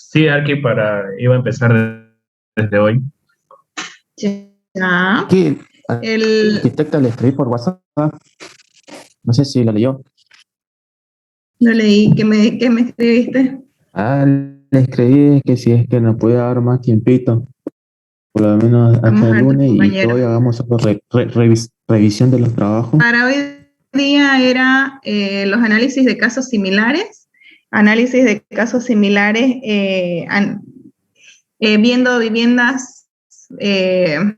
Sí, Arki, iba a empezar desde hoy. Ya. Aquí, El, arquitecta, le escribí por WhatsApp. No sé si la leyó. no leí, ¿qué me escribiste? Le escribí que si es que nos puede dar más tiempito, por lo menos Vamos hasta a el ver tu lunes, y que compañero. hoy hagamos otra revisión de los trabajos. Para hoy día era los análisis de casos similares, viendo viviendas de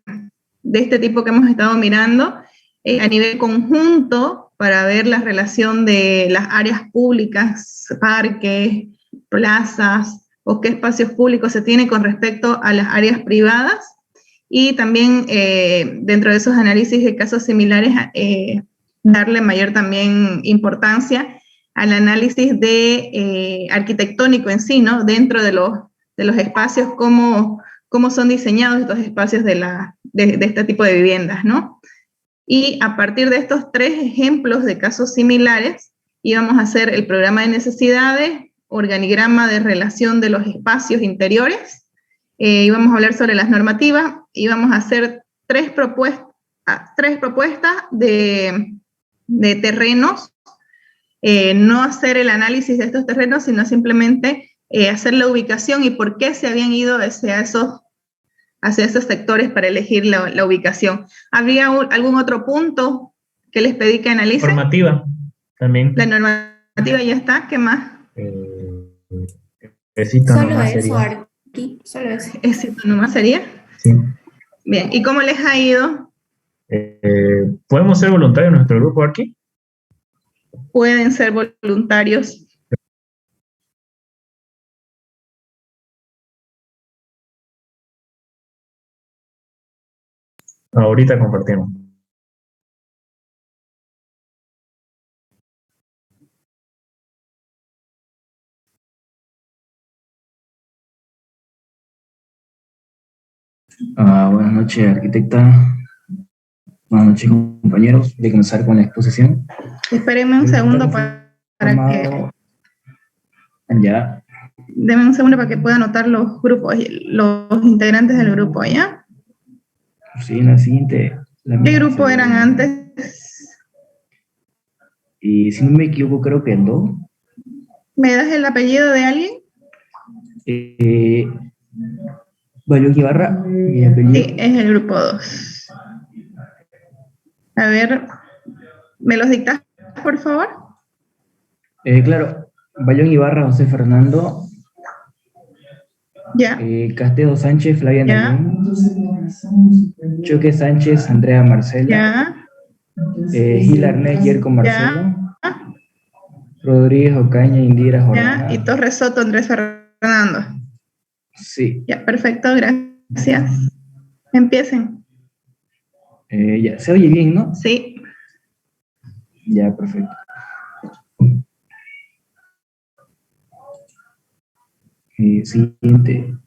este tipo que hemos estado mirando a nivel conjunto para ver la relación de las áreas públicas, parques, plazas o qué espacios públicos se tiene con respecto a las áreas privadas, y también dentro de esos análisis de casos similares darle mayor también importancia al análisis de arquitectónico en sí, ¿no? Dentro de los espacios, cómo son diseñados estos espacios de este tipo de viviendas, ¿no? Y a partir de estos 3 ejemplos de casos similares, íbamos a hacer el programa de necesidades, organigrama de relación de los espacios interiores, íbamos a hablar sobre las normativas, íbamos a hacer 3 propuestas de terrenos, no hacer el análisis de estos terrenos, sino simplemente hacer la ubicación y por qué se habían ido hacia esos sectores para elegir la ubicación. ¿Habría algún otro punto que les pedí que analicen? Normativa, también. La normativa ya está, ¿qué más? Solo eso, Arqui, solo eso. ¿Eso nomás sería? Sí. Bien, ¿y cómo les ha ido? ¿Podemos ser voluntarios en nuestro grupo, Arqui? Pueden ser voluntarios. Ahorita compartimos. Buenas noches, arquitecta. Buenas noches, compañeros. De comenzar con la exposición. Espérenme un segundo para que... Ya. Denme un segundo para que pueda anotar los grupos, los integrantes del grupo, ¿ya? Sí, la siguiente. ¿Qué grupo eran antes? Y si no me equivoco, creo que el 2. ¿Me das el apellido de alguien? Bayón Ibarra, mi apellido. Sí, es el grupo 2. A ver, ¿me los dictas, por favor? Claro, Bayón Ibarra, José Fernando. Ya. Castedo Sánchez, Flavia Nayén. Choque Sánchez, Andrea Marcela. Ya. Gil Arnés, Yerko Marcelo. Ya. Rodríguez Ocaña, Indira Jordana. Ya. Y Torres Soto, Andrés Fernando. Sí. Ya, perfecto, gracias. Empiecen. Ya, se oye bien, ¿no? Sí. Ya, perfecto. Siguiente.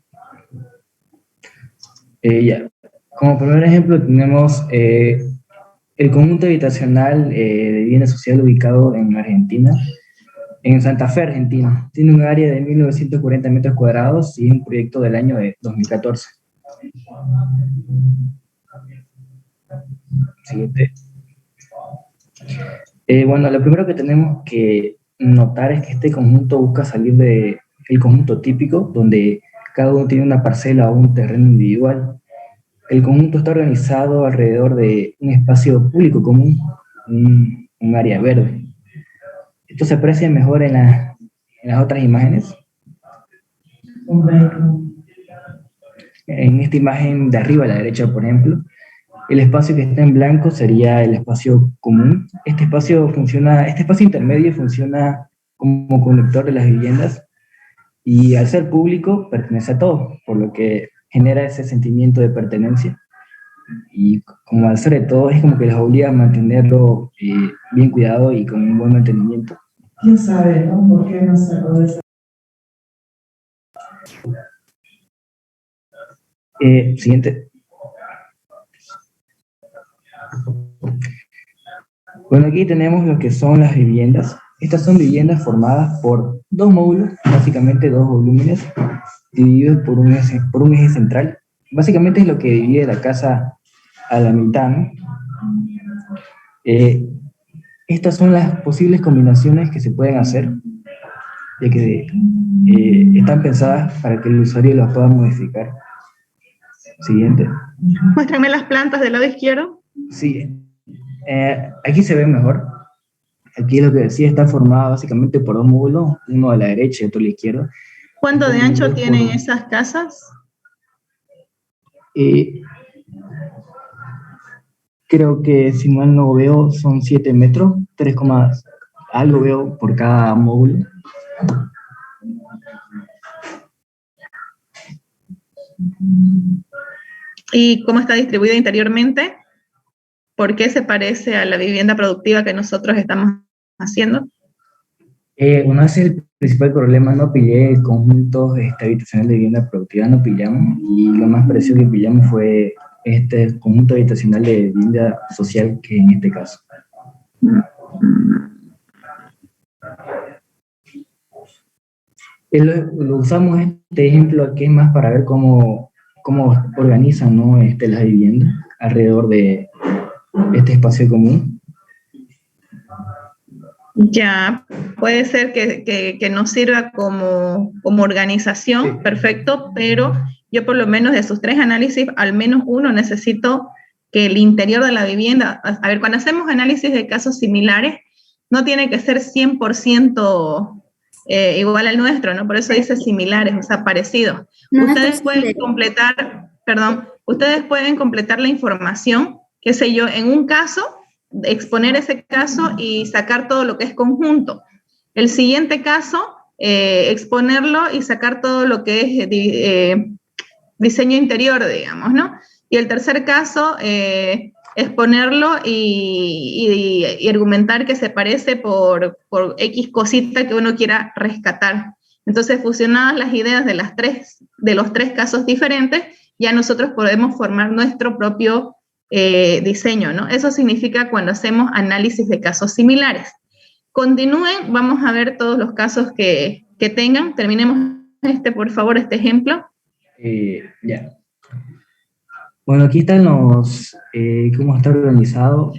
Ya. Como primer ejemplo tenemos el conjunto habitacional de vivienda social ubicado en Argentina, en Santa Fe, Argentina. Tiene un área de 1940 metros cuadrados y un proyecto del año de 2014. Siguiente. Bueno, lo primero que tenemos que notar es que este conjunto busca salir del conjunto típico, donde cada uno tiene una parcela o un terreno individual. El conjunto está organizado alrededor de un espacio público común, un área verde. Esto se aprecia mejor en las otras imágenes. En esta imagen de arriba a la derecha, por ejemplo, el espacio que está en blanco sería el espacio común. Este espacio intermedio funciona como conductor de las viviendas y al ser público pertenece a todos, por lo que genera ese sentimiento de pertenencia. Y como al ser de todos, es como que les obliga a mantenerlo bien cuidado y con un buen mantenimiento. ¿Quién sabe, no? ¿Por qué no se rodea? Siguiente. Bueno, aquí tenemos lo que son las viviendas. Estas son viviendas formadas por 2 módulos, básicamente 2 volúmenes, dividido por un eje central. Básicamente es lo que divide la casa a la mitad, ¿no? Estas son las posibles combinaciones que se pueden hacer, ya que están pensadas para que el usuario las pueda modificar. Siguiente. Muéstrenme las plantas del lado izquierdo. Sí, aquí se ve mejor. Aquí lo que decía está formado básicamente por dos módulos, uno a la derecha y otro a la izquierda. ¿Cuánto de ancho tienen esas casas? Creo que, si mal no veo, son 7 metros, 3, algo veo por cada módulo. ¿Y cómo está distribuida interiormente? ¿Por qué se parece a la vivienda productiva que nosotros estamos haciendo? Bueno, ese es el principal problema. No pillé conjuntos habitacionales de vivienda productiva, no pillamos, y lo más parecido que pillamos fue este conjunto habitacional de vivienda social, que en este caso. Lo usamos este ejemplo aquí más para ver cómo organizan, ¿no? Las viviendas alrededor de este espacio común. Ya, puede ser que nos sirva como organización, Sí. perfecto, pero yo por lo menos de esos 3 análisis, al menos uno necesito que el interior de la vivienda, a ver, cuando hacemos análisis de casos similares, no tiene que ser 100% igual al nuestro, ¿no? Por eso dice similares, o sea, parecidos. No, Ustedes pueden completar, ustedes pueden completar la información, qué sé yo, en un caso, exponer ese caso y sacar todo lo que es conjunto. El siguiente caso, exponerlo y sacar todo lo que es diseño interior, digamos, ¿no? Y el tercer caso, exponerlo y argumentar que se parece por X cosita que uno quiera rescatar. Entonces, fusionadas las ideas de los tres casos diferentes, ya nosotros podemos formar nuestro propio diseño, ¿no? Eso significa cuando hacemos análisis de casos similares. Continúen, vamos a ver todos los casos que tengan. Terminemos por favor, este ejemplo. Ya. Bueno, aquí están cómo está organizado.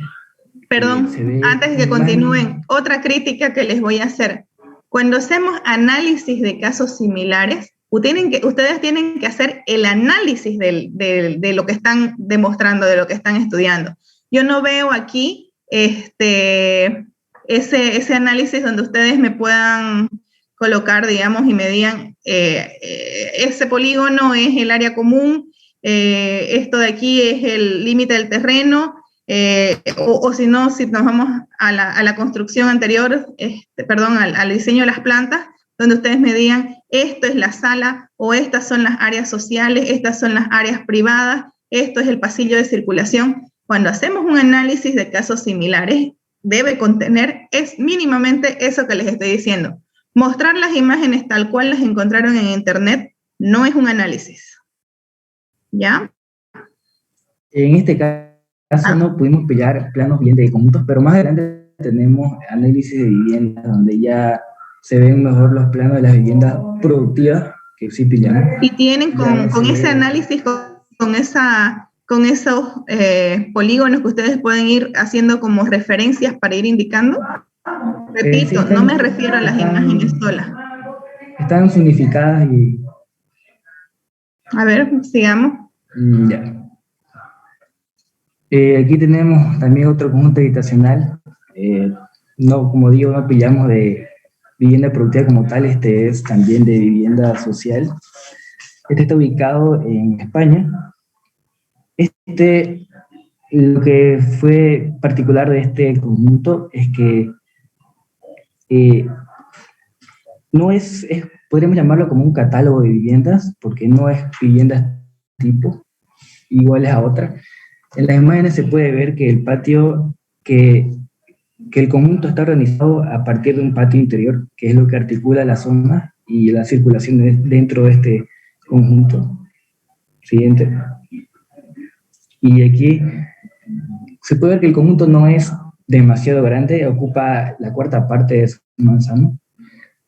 Perdón, antes de que continúen, otra crítica que les voy a hacer. Cuando hacemos análisis de casos similares, ustedes tienen que hacer el análisis de lo que están demostrando, de lo que están estudiando. Yo no veo aquí ese análisis donde ustedes me puedan colocar, digamos, y me digan, ese polígono es el área común, esto de aquí es el límite del terreno, o si no, si nos vamos a la construcción anterior, al diseño de las plantas, donde ustedes me digan, esto es la sala, o estas son las áreas sociales, estas son las áreas privadas, esto es el pasillo de circulación. Cuando hacemos un análisis de casos similares, debe contener mínimamente eso que les estoy diciendo. Mostrar las imágenes tal cual las encontraron en internet no es un análisis. ¿Ya? En este caso no pudimos pillar planos bien de conjuntos, pero más adelante tenemos análisis de viviendas donde ya se ven mejor los planos de las viviendas productivas, que sí pillamos. Y tienen con ese análisis, con esos polígonos que ustedes pueden ir haciendo como referencias para ir indicando. Repito, no me refiero a las imágenes solas. Están significadas y... A ver, sigamos. Ya. Aquí tenemos también otro conjunto habitacional. No, como digo, no pillamos de vivienda productiva como tal, este es también de vivienda social. Este está ubicado en España. Lo que fue particular de este conjunto es que podríamos llamarlo como un catálogo de viviendas, porque no es viviendas tipo iguales a otras. En las imágenes se puede ver que el patio, que el conjunto está organizado a partir de un patio interior, que es lo que articula la zona y la circulación dentro de este conjunto. Siguiente. Y aquí se puede ver que el conjunto no es demasiado grande, ocupa la cuarta parte de su manzana.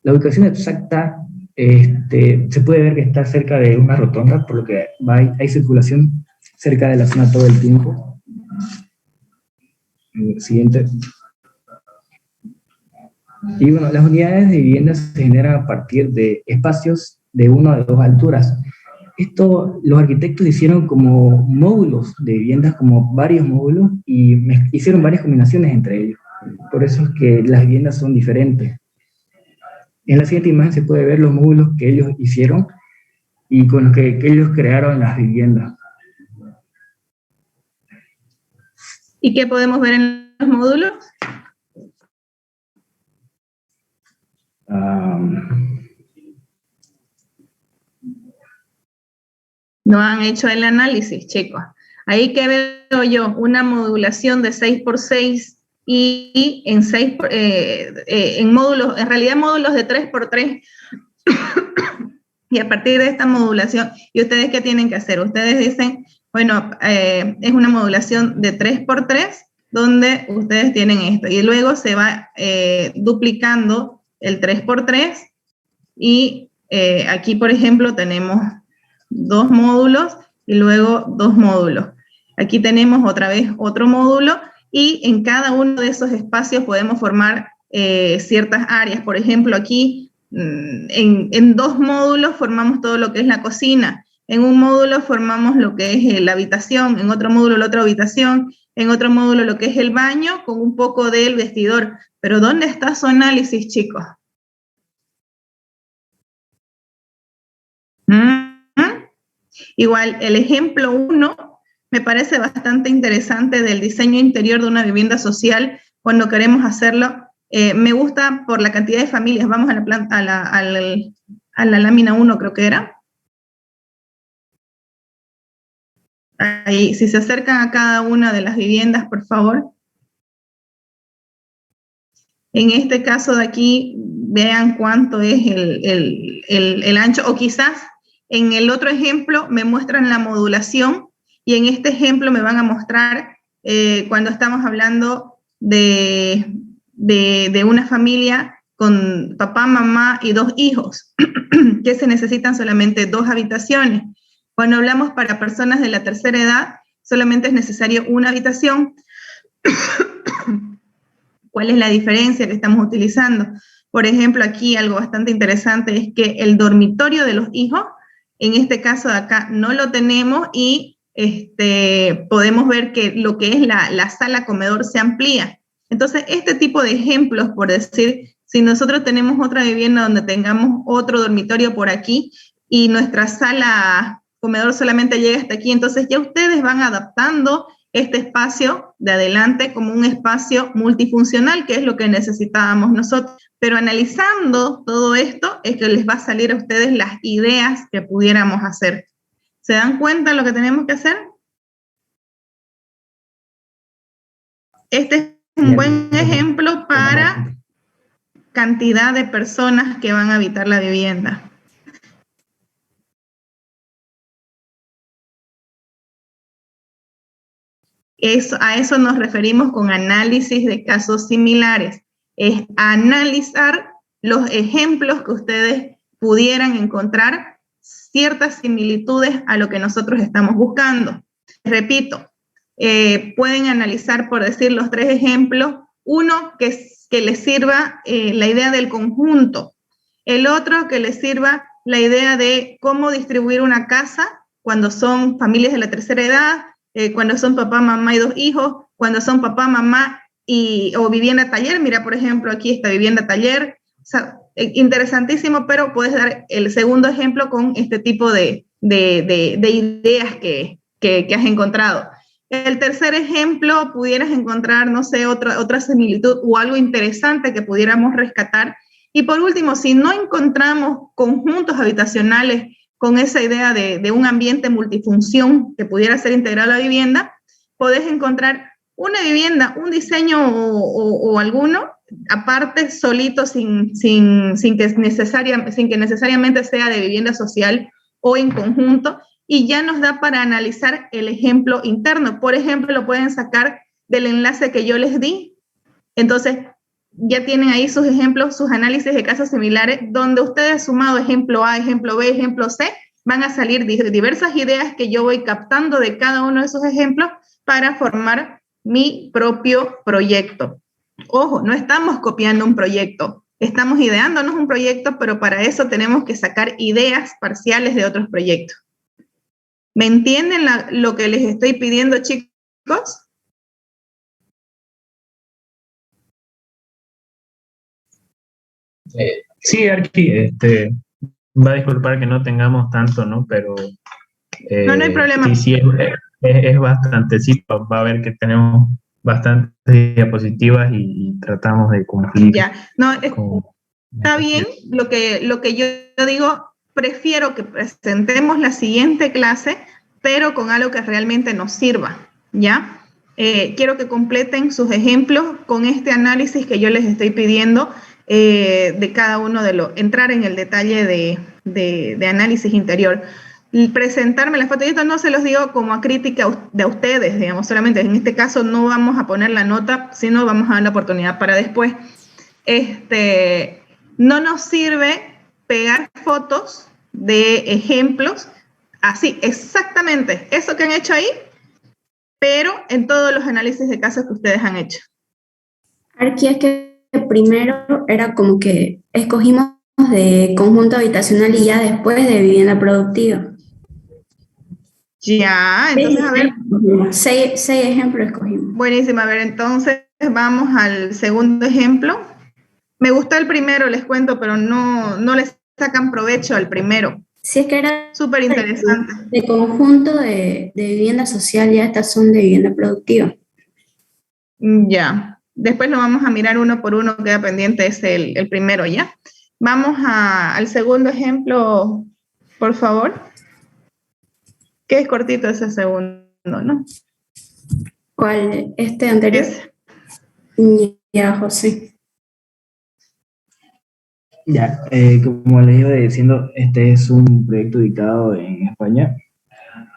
La ubicación exacta se puede ver que está cerca de una rotonda, por lo que hay circulación cerca de la zona todo el tiempo. Siguiente. Y bueno, las unidades de vivienda se generan a partir de espacios de 1 a 2 alturas. Esto los arquitectos hicieron como módulos de viviendas, como varios módulos, y hicieron varias combinaciones entre ellos. Por eso es que las viviendas son diferentes. En la siguiente imagen se puede ver los módulos que ellos hicieron y con los que ellos crearon las viviendas. ¿Y qué podemos ver en los módulos? No han hecho el análisis, chicos. Ahí que veo yo una modulación de 6x6 y en módulos, en realidad módulos de 3x3. Y a partir de esta modulación, ¿y ustedes qué tienen que hacer? Ustedes dicen, bueno, es una modulación de 3x3, donde ustedes tienen esto. Y luego se va duplicando el 3x3. Y aquí, por ejemplo, tenemos 2 módulos y luego 2 módulos. Aquí tenemos otra vez otro módulo y en cada uno de esos espacios podemos formar ciertas áreas. Por ejemplo, aquí en 2 módulos formamos todo lo que es la cocina. En un módulo formamos lo que es la habitación, en otro módulo la otra habitación, en otro módulo lo que es el baño con un poco del vestidor. Pero ¿dónde está su análisis, chicos? Igual, el ejemplo 1 me parece bastante interesante del diseño interior de una vivienda social cuando queremos hacerlo. Me gusta por la cantidad de familias. Vamos a la lámina 1, creo que era. Ahí, si se acercan a cada una de las viviendas, por favor. En este caso de aquí, vean cuánto es el ancho, o quizás en el otro ejemplo me muestran la modulación y en este ejemplo me van a mostrar cuando estamos hablando de una familia con papá, mamá y 2 hijos, que se necesitan solamente 2 habitaciones. Cuando hablamos para personas de la tercera edad, solamente es necesario una habitación. ¿Cuál es la diferencia que estamos utilizando? Por ejemplo, aquí algo bastante interesante es que el dormitorio de los hijos, en este caso de acá, no lo tenemos y podemos ver que lo que es la sala comedor se amplía. Entonces, este tipo de ejemplos, por decir, si nosotros tenemos otra vivienda donde tengamos otro dormitorio por aquí y nuestra sala comedor solamente llega hasta aquí, entonces ya ustedes van adaptando este espacio de adelante como un espacio multifuncional, que es lo que necesitábamos nosotros. Pero analizando todo esto es que les va a salir a ustedes las ideas que pudiéramos hacer. ¿Se dan cuenta de lo que tenemos que hacer? Este es un buen ejemplo para cantidad de personas que van a habitar la vivienda. A eso nos referimos con análisis de casos similares. Es analizar los ejemplos que ustedes pudieran encontrar, ciertas similitudes a lo que nosotros estamos buscando. Repito, pueden analizar, por decir, los 3 ejemplos. Uno que les sirva la idea del conjunto. El otro que les sirva la idea de cómo distribuir una casa cuando son familias de la tercera edad, cuando son papá, mamá y 2 hijos, cuando son papá, mamá o vivienda taller. Mira, por ejemplo, aquí está vivienda taller. O sea, interesantísimo, pero puedes dar el segundo ejemplo con este tipo de ideas que has encontrado. El tercer ejemplo, pudieras encontrar, no sé, otra similitud o algo interesante que pudiéramos rescatar. Y por último, si no encontramos conjuntos habitacionales con esa idea de un ambiente multifunción que pudiera ser integrado a la vivienda, podés encontrar una vivienda, un diseño o alguno, aparte, solito, sin que necesariamente sea de vivienda social o en conjunto, y ya nos da para analizar el ejemplo interno. Por ejemplo, lo pueden sacar del enlace que yo les di. Entonces, ya tienen ahí sus ejemplos, sus análisis de casos similares, donde ustedes sumado ejemplo A, ejemplo B, ejemplo C, van a salir diversas ideas que yo voy captando de cada uno de esos ejemplos para formar mi propio proyecto. Ojo, no estamos copiando un proyecto, estamos ideándonos un proyecto, pero para eso tenemos que sacar ideas parciales de otros proyectos. ¿Me entienden lo que les estoy pidiendo, chicos? Sí, Arqui, va a disculpar que no tengamos tanto, ¿no? Pero No hay problema. sí, es bastante, sí, va a ver que tenemos bastantes diapositivas y tratamos de cumplir. Ya, no, está bien, lo que yo digo, prefiero que presentemos la siguiente clase, pero con algo que realmente nos sirva, ¿ya? Quiero que completen sus ejemplos con este análisis que yo les estoy pidiendo de cada uno de los, entrar en el detalle de análisis interior. Y presentarme las fotos, y esto no se los digo como a crítica de ustedes, digamos, solamente en este caso no vamos a poner la nota, sino vamos a dar la oportunidad para después. No nos sirve pegar fotos de ejemplos, así, exactamente, eso que han hecho ahí, pero en todos los análisis de casos que ustedes han hecho. Aquí es que primero era como que escogimos de conjunto habitacional y ya después de vivienda productiva. Ya, entonces a ver. Seis ejemplos escogimos. Buenísimo, a ver, entonces vamos al segundo ejemplo. Me gustó el primero, les cuento, pero no les sacan provecho al primero. Sí, es que era súper interesante. De conjunto de vivienda social, ya estas son de vivienda productiva. Ya, después lo vamos a mirar uno por uno, queda pendiente es el primero, ¿ya? Vamos al segundo ejemplo, por favor. Que es cortito ese segundo, ¿no? ¿Cuál? ¿Este anterior? Ya, José. Ya, como les iba diciendo, este es un proyecto ubicado en España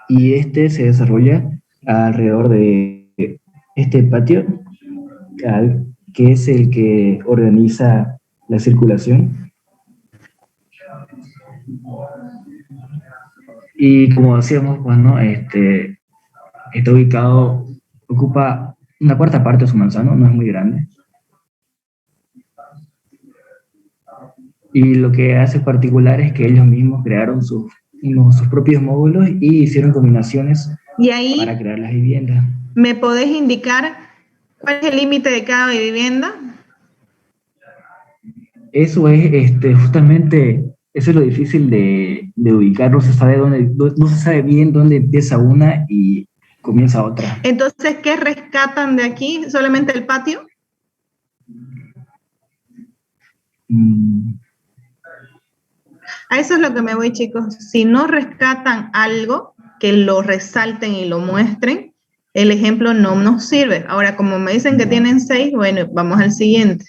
y este se desarrolla alrededor de este patio, que es el que organiza la circulación. Y como decíamos, bueno, está ubicado, ocupa una cuarta parte de su manzano, no es muy grande. Y lo que hace particular es que ellos mismos crearon sus propios módulos y hicieron combinaciones y ahí, para crear las viviendas. ¿Me podés indicar cuál es el límite de cada vivienda? Eso es justamente, eso es lo difícil de ubicar, no se sabe bien dónde empieza una y comienza otra. Entonces, ¿qué rescatan de aquí? ¿Solamente el patio? A eso es lo que me voy, chicos. Si no rescatan algo, que lo resalten y lo muestren, el ejemplo no nos sirve. Ahora, como me dicen que tienen 6, bueno, vamos al siguiente.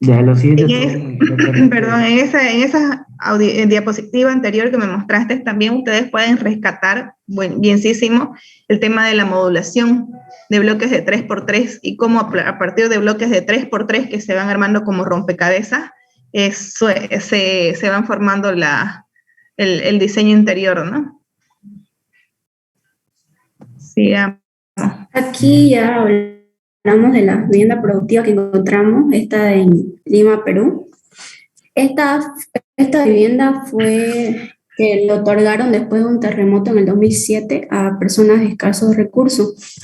Ya, lo siguiente perdón, en esa diapositiva anterior que me mostraste, también ustedes pueden rescatar, bienísimo, el tema de la modulación de bloques de 3x3 y cómo a partir de bloques de 3x3 que se van armando como rompecabezas, se van formando el diseño interior, ¿no? Sigamos. Aquí ya hablamos de la vivienda productiva que encontramos, esta en Lima, Perú. Esta vivienda fue que le otorgaron después de un terremoto en el 2007 a personas de escasos recursos.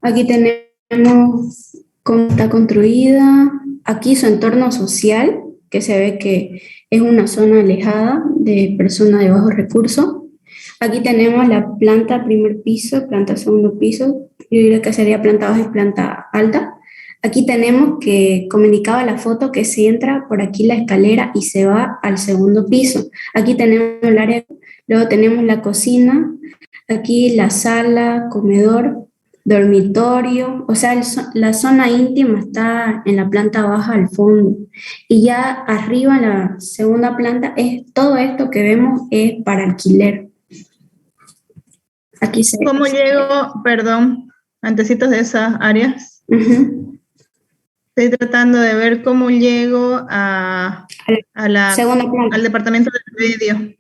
Aquí tenemos cómo está construida, aquí su entorno social, que se ve que es una zona alejada de personas de bajos recursos. Aquí tenemos la planta primer piso, planta segundo piso, yo diría que sería planta baja y planta alta. Aquí tenemos que, como indicaba la foto, que se entra por aquí la escalera y se va al segundo piso. Aquí tenemos el área, luego tenemos la cocina, aquí la sala, comedor, dormitorio, o sea, la zona íntima está en la planta baja al fondo. Y ya arriba en la segunda planta, todo esto que vemos es para alquiler. Aquí se... ¿Cómo llego, perdón, antecitos de esas áreas? Ujú. Estoy tratando de ver cómo llego Segunda planta. al departamento del medio,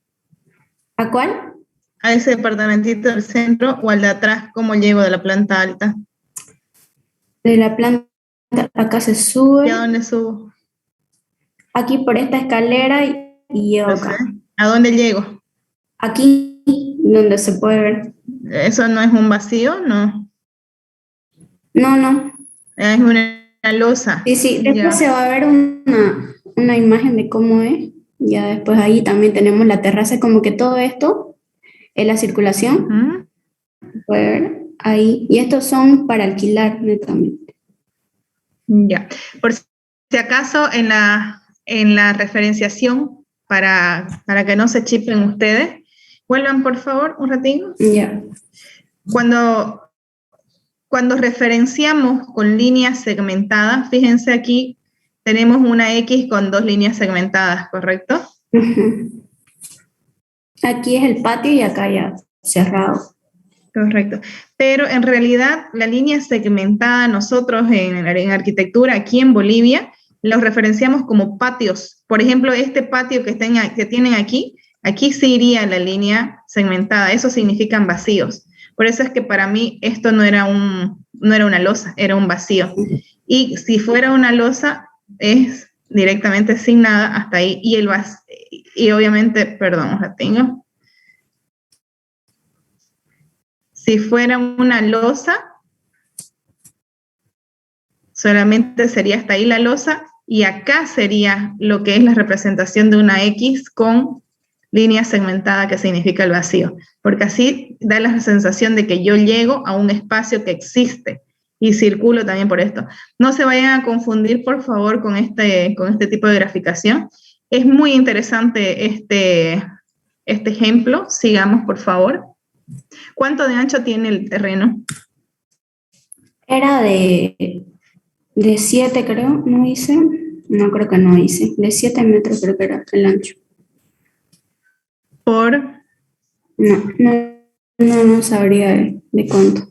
¿A cuál? a ese departamentito del centro o al de atrás, cómo llego de la planta alta. De la planta, acá se ¿Y sube, a dónde subo? aquí por esta escalera y llego No acá. sé. ¿A dónde llego? Aquí, donde se puede ver. ¿Eso no es un vacío? No. No, no. Es una losa. Sí, sí, después se Ya. va a ver una imagen de cómo es. Ya después ahí también tenemos la terraza, como que todo esto es la circulación, Ujú. puede ver ahí. Y estos son para alquilar netamente. Ya. Por si acaso, en la referenciación, para que no se chipen ustedes, vuelvan por favor un ratito. Ya. Cuando referenciamos con líneas segmentadas, fíjense aquí, tenemos una X con dos líneas segmentadas, ¿correcto? Ujú. Aquí es el patio y acá ya cerrado. Correcto. Pero en realidad la línea segmentada nosotros en arquitectura aquí en Bolivia los referenciamos como patios. Por ejemplo, este patio que tienen aquí, aquí sí iría la línea segmentada. Eso significan vacíos. Por eso es que para mí esto no era una losa, era un vacío. Y si fuera una losa, es directamente sin nada hasta ahí. Y obviamente, perdón, la tengo. Si fuera una losa, solamente sería hasta ahí la losa y acá sería lo que es la representación de una X con línea segmentada que significa el vacío, porque así da la sensación de que yo llego a un espacio que existe y circulo también por esto. No se vayan a confundir, por favor, con este tipo de graficación. Es muy interesante este ejemplo. Sigamos, por favor. ¿Cuánto de ancho tiene el terreno? Era de 7 creo, no hice. No creo que no hice. De 7 metros creo que era el ancho. Por No sabría de cuánto.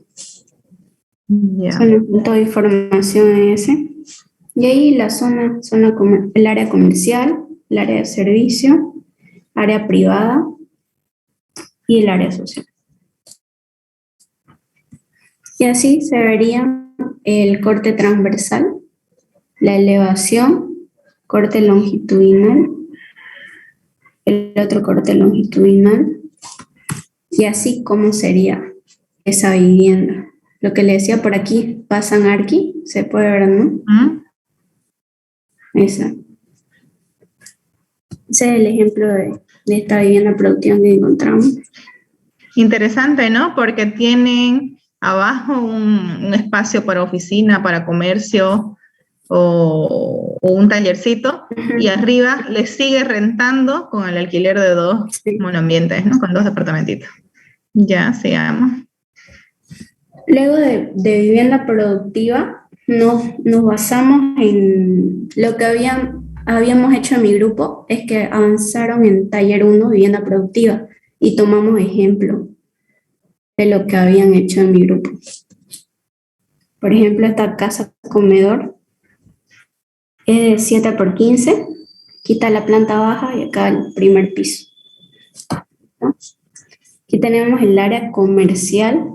ya. Solo toda información en ese. Y ahí la zona el área comercial, el área de servicio, área privada y el área social. Y así se vería el corte transversal, la elevación, corte longitudinal, el otro corte longitudinal, y así como sería esa vivienda. Lo que le decía por aquí, pasan aquí, se puede ver, ¿no? ¿Mm? Ese es el ejemplo de esta vivienda productiva que encontramos. Interesante, ¿no? Porque tienen abajo un espacio para oficina, para comercio o un tallercito, y arriba les sigue rentando con el alquiler de dos monoambientes, ¿no? Con dos departamentitos. Ya, sigamos. Luego de vivienda productiva, nos basamos en lo que habíamos hecho en mi grupo, es que avanzaron en taller 1, vivienda productiva, y tomamos ejemplo de lo que habían hecho en mi grupo. Por ejemplo, esta casa comedor es de 7 por 15, quita la planta baja y acá el primer piso, ¿no? Aquí tenemos el área comercial,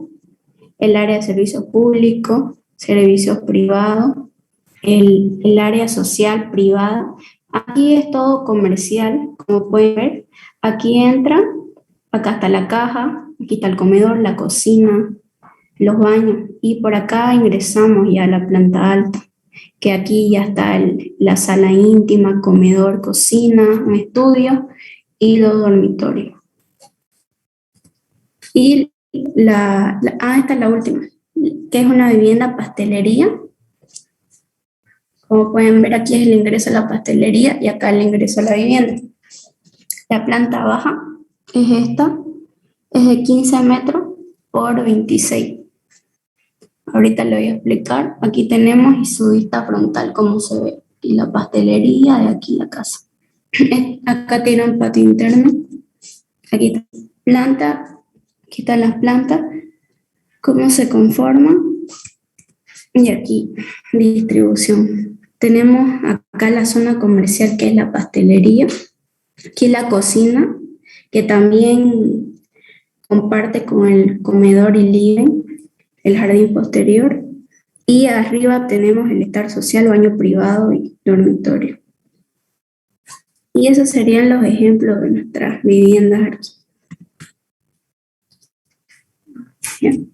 el área de servicios públicos, servicios privados, el área social privada. Aquí es todo comercial, como pueden ver. Aquí entran, acá está la caja, aquí está el comedor, la cocina, los baños, y por acá ingresamos ya a la planta alta, que aquí ya está la sala íntima, comedor, cocina, un estudio y los dormitorios. Y esta es la última, que es una vivienda pastelería. Como pueden ver, aquí es el ingreso a la pastelería y acá el ingreso a la vivienda. La planta baja es esta, es de 15 metros por 26. Ahorita le voy a explicar. Aquí tenemos y su vista frontal, cómo se ve. Y la pastelería, de aquí la casa. Acá tiene un patio interno. Aquí está planta Aquí están las plantas, cómo se conforman. Y aquí, distribución. Tenemos acá la zona comercial, que es la pastelería. Aquí la cocina, que también comparte con el comedor y living, el jardín posterior. Y arriba tenemos el estar social, baño privado y dormitorio. Y esos serían los ejemplos de nuestras viviendas aquí. Bien.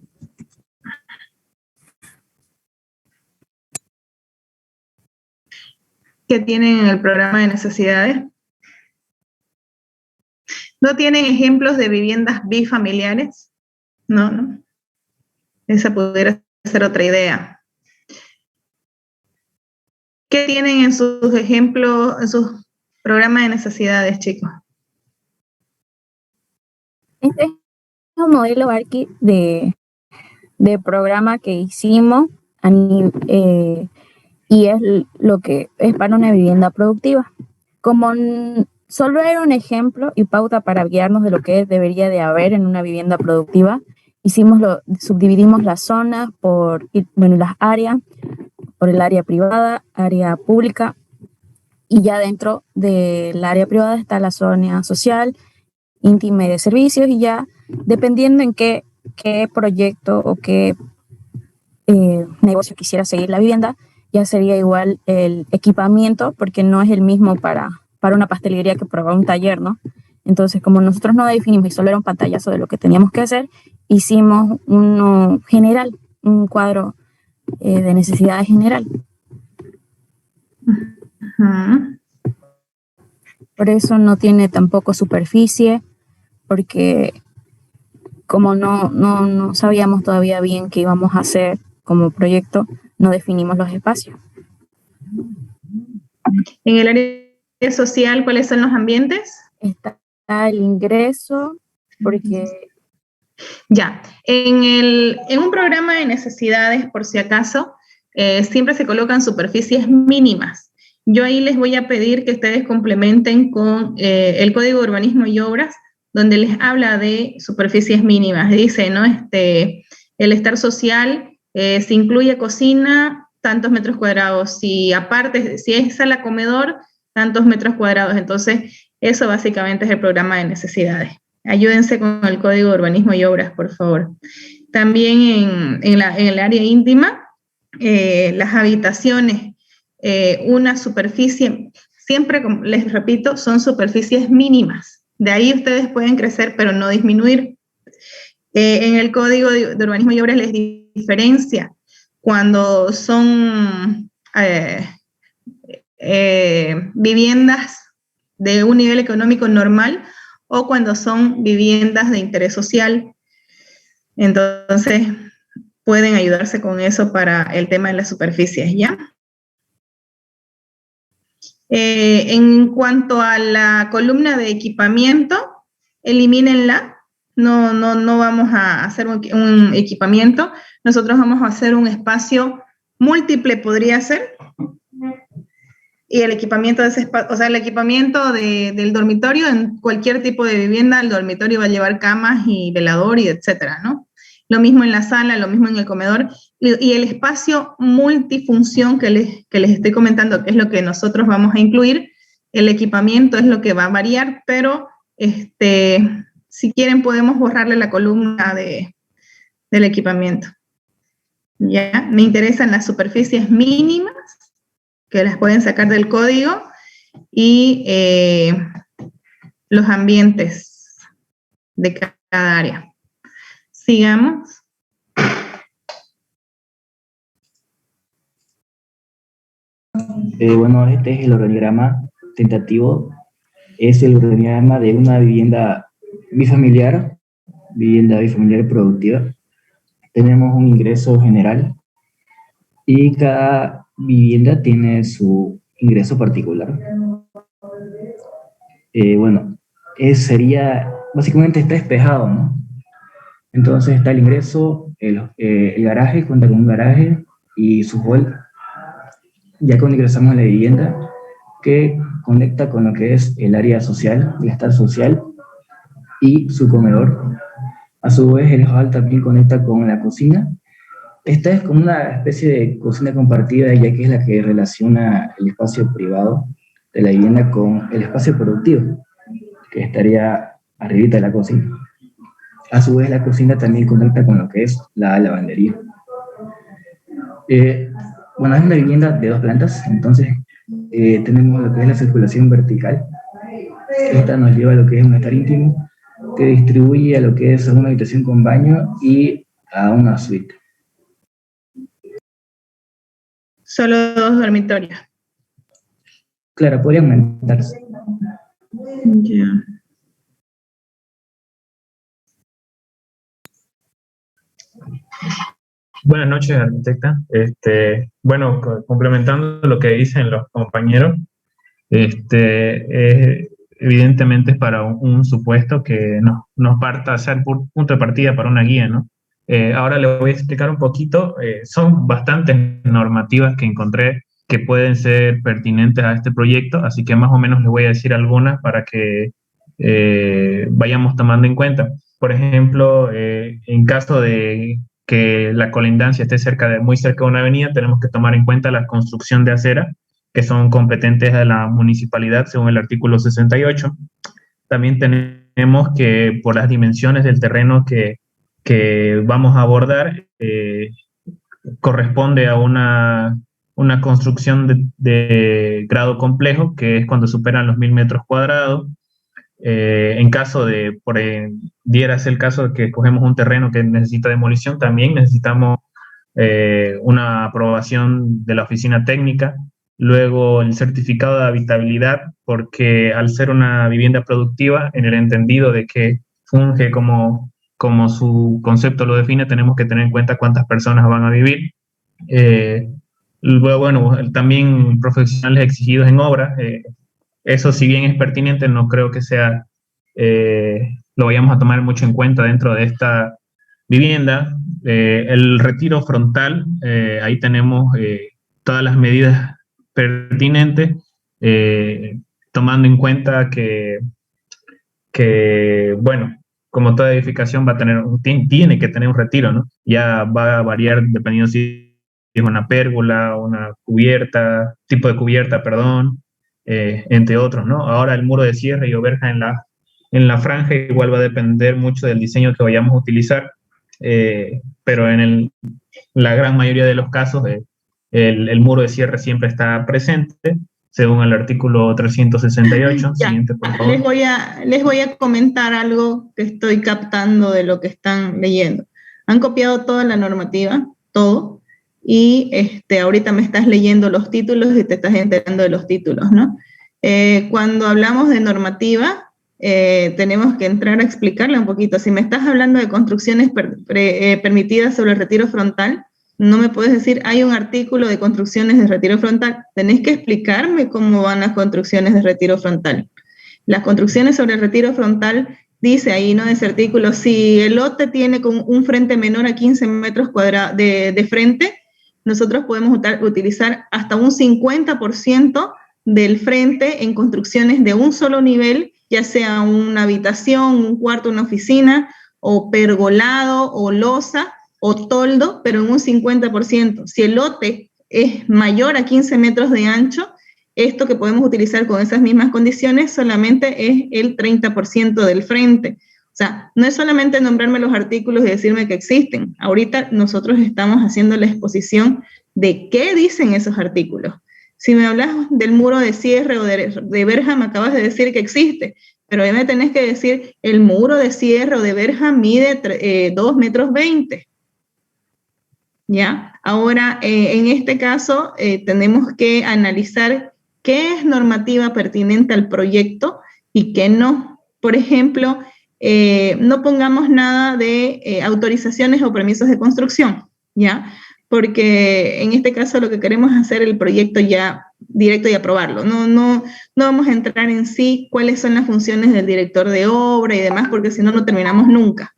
¿Qué tienen en el programa de necesidades? ¿No tienen ejemplos de viviendas bifamiliares? No. Esa pudiera ser otra idea. ¿Qué tienen en sus ejemplos, en sus programas de necesidades, chicos? Este es un modelo Arqui de programa que hicimos y es lo que es para una vivienda productiva. Como solo era un ejemplo y pauta para guiarnos de lo que debería de haber en una vivienda productiva, subdividimos las zonas por, las áreas, por el área privada, área pública, y ya dentro del área privada está la zona social, íntima y de servicios, y ya dependiendo en qué proyecto o qué negocio quisiera seguir la vivienda, ya sería igual el equipamiento, porque no es el mismo para una pastelería que para un taller, ¿no? Entonces, como nosotros no definimos y solo era un pantallazo de lo que teníamos que hacer, hicimos uno general, un cuadro de necesidades general. Uh-huh. Por eso no tiene tampoco superficie, porque como no sabíamos todavía bien qué íbamos a hacer como proyecto, no definimos los espacios. En el área social, ¿cuáles son los ambientes? Está el ingreso, porque... Ya, en un programa de necesidades, por si acaso, siempre se colocan superficies mínimas. Yo ahí les voy a pedir que ustedes complementen con el Código de Urbanismo y Obras, donde les habla de superficies mínimas. Dice, ¿no? El estar social, si incluye cocina, tantos metros cuadrados. Si aparte, si es sala comedor, tantos metros cuadrados. Entonces, eso básicamente es el programa de necesidades. Ayúdense con el Código de Urbanismo y Obras, por favor. También en el área íntima, las habitaciones, una superficie, siempre, les repito, son superficies mínimas. De ahí ustedes pueden crecer, pero no disminuir. En el Código de Urbanismo y Obras les diferencia cuando son viviendas de un nivel económico normal o cuando son viviendas de interés social. Entonces, pueden ayudarse con eso para el tema de las superficies, ¿ya? En cuanto a la columna de equipamiento, elimínenla. No vamos a hacer un equipamiento. Nosotros vamos a hacer un espacio múltiple, podría ser. Y el equipamiento de ese espacio, o sea, el equipamiento del dormitorio, en cualquier tipo de vivienda, el dormitorio va a llevar camas y velador y etcétera, ¿no? Lo mismo en la sala, lo mismo en el comedor. Y el espacio multifunción que les estoy comentando, que es lo que nosotros vamos a incluir, el equipamiento es lo que va a variar, pero si quieren podemos borrarle la columna del equipamiento. ¿Ya? Me interesan las superficies mínimas, que las pueden sacar del código, y los ambientes de cada área. Sigamos. Bueno, este es el organigrama tentativo. Es el organigrama de una vivienda bifamiliar productiva. Tenemos un ingreso general y cada vivienda tiene su ingreso particular. Bueno, básicamente está espejado, ¿no? Entonces está el ingreso, el garaje, cuenta con un garaje y su hall. Ya cuando ingresamos a la vivienda, que conecta con lo que es el área social, el estar social y su comedor. A su vez, el hall también conecta con la cocina. Esta es como una especie de cocina compartida, ya que es la que relaciona el espacio privado de la vivienda con el espacio productivo, que estaría arribita de la cocina. A su vez, la cocina también conecta con lo que es la lavandería. Bueno, es una vivienda de 2 plantas, entonces tenemos lo que es la circulación vertical. Esta nos lleva a lo que es un estar íntimo, que distribuye a lo que es una habitación con baño y a una suite. Solo 2 dormitorios. Claro, podría aumentarse. Ya. Buenas noches, arquitecta. Bueno, complementando lo que dicen los compañeros, evidentemente es para un supuesto que nos parta a ser punto de partida para una guía, ¿no? Ahora le voy a explicar un poquito. Son bastantes normativas que encontré que pueden ser pertinentes a este proyecto, así que más o menos les voy a decir algunas para que vayamos tomando en cuenta. Por ejemplo, en caso de que la colindancia esté muy cerca de una avenida, tenemos que tomar en cuenta la construcción de acera, que son competentes de la municipalidad según el artículo 68. También tenemos que, por las dimensiones del terreno que vamos a abordar, corresponde a una construcción de grado complejo, que es cuando superan los 1000 metros cuadrados. En caso de, dieras el caso de que escogemos un terreno que necesita demolición, también necesitamos una aprobación de la oficina técnica. Luego el certificado de habitabilidad, porque al ser una vivienda productiva, en el entendido de que funge como su concepto lo define, tenemos que tener en cuenta cuántas personas van a vivir. Luego, bueno, también profesionales exigidos en obra. Eso, si bien es pertinente, no creo que sea, lo vayamos a tomar mucho en cuenta dentro de esta vivienda. El retiro frontal, ahí tenemos todas las medidas pertinentes, tomando en cuenta que, bueno, como toda edificación va a tener, tiene que tener un retiro, ¿no? Ya va a variar dependiendo si es una pérgola, una cubierta, tipo de cubierta, perdón, entre otros, ¿no? Ahora el muro de cierre y oberja en la franja igual va a depender mucho del diseño que vayamos a utilizar, pero en la gran mayoría de los casos el muro de cierre siempre está presente, según el artículo 368. Ya, siguiente, por favor. Les voy a comentar algo que estoy captando de lo que están leyendo. Han copiado toda la normativa, todo, y ahorita me estás leyendo los títulos y te estás enterando de los títulos, ¿no? Cuando hablamos de normativa, tenemos que entrar a explicarla un poquito. Si me estás hablando de construcciones permitidas sobre el retiro frontal, no me puedes decir, hay un artículo de construcciones de retiro frontal. Tenés que explicarme cómo van las construcciones de retiro frontal. Las construcciones sobre el retiro frontal, dice ahí, ¿no? Ese artículo, si el lote tiene con un frente menor a 15 metros cuadrados de frente, nosotros podemos utilizar hasta un 50% del frente en construcciones de un solo nivel, ya sea una habitación, un cuarto, una oficina, o pergolado, o losa, o toldo, pero en un 50%. Si el lote es mayor a 15 metros de ancho, esto que podemos utilizar con esas mismas condiciones solamente es el 30% del frente. O sea, no es solamente nombrarme los artículos y decirme que existen. Ahorita nosotros estamos haciendo la exposición de qué dicen esos artículos. Si me hablas del muro de cierre o de verja, me acabas de decir que existe, pero ahí me tenés que decir, el muro de cierre o de verja mide 2,20 metros. ¿Ya? Ahora, en este caso, tenemos que analizar qué es normativa pertinente al proyecto y qué no. Por ejemplo, no pongamos nada de autorizaciones o permisos de construcción, ¿ya? Porque en este caso lo que queremos es hacer el proyecto ya directo y aprobarlo. No vamos a entrar en sí cuáles son las funciones del director de obra y demás, porque si no, no terminamos nunca,